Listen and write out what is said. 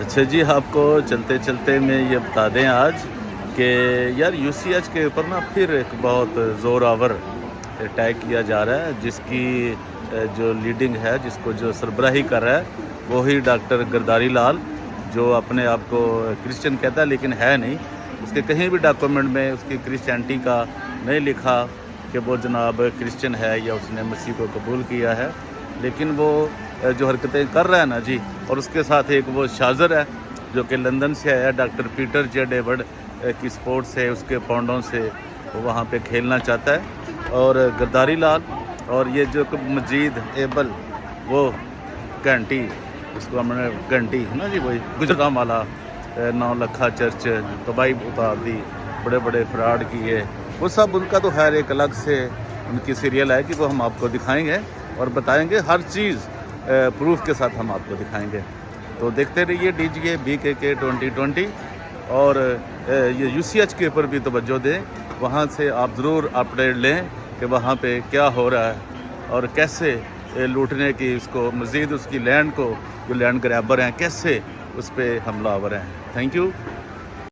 اچھا جی، آپ کو چلتے چلتے میں یہ بتا دیں آج کہ یار UCH کے اوپر نا پھر ایک بہت زور آور اٹیک کیا جا رہا ہے، جس کی جو لیڈنگ ہے، جس کو جو سربراہی کر رہا ہے وہی ڈاکٹر گرداری لال، جو اپنے آپ کو کرسچن کہتا ہے لیکن ہے نہیں۔ اس کے کہیں بھی ڈاکومنٹ میں اس کی کرسچینٹی کا نہیں لکھا کہ وہ جناب کرسچن ہے یا اس نے مسیح کو قبول کیا ہے، لیکن وہ جو حرکتیں کر رہا ہے نا جی، اور اس کے ساتھ ایک وہ شاذر ہے جو کہ لندن سے آیا، ڈاکٹر پیٹر جے ڈیوڈ کی سپورٹ سے، اس کے پاؤنڈوں سے وہ وہاں پہ کھیلنا چاہتا ہے، اور گرداری لال اور یہ جو مجید ایبل وہ گھنٹی، اس کو ہم نے گھنٹی ہے نا جی، وہی گجرا مالا 9 لکھا چرچ تباہی اتار دی، بڑے بڑے فراڈ کیے، وہ سب ان کا تو خیر ایک الگ سے ان کی سیریل ہے کہ وہ ہم آپ کو دکھائیں گے اور بتائیں گے، ہر چیز پروف کے ساتھ ہم آپ کو دکھائیں گے۔ تو دیکھتے رہیے DGA BKK 2020، اور یہ UCH کے اوپر بھی توجہ دیں، وہاں سے آپ ضرور اپڈیٹ لیں کہ وہاں پہ کیا ہو رہا ہے اور کیسے لوٹنے کی اس کو مزید اس کی لینڈ کو جو لینڈ گریبر ہیں کیسے اس پہ حملہ آور ہیں۔ Thank you.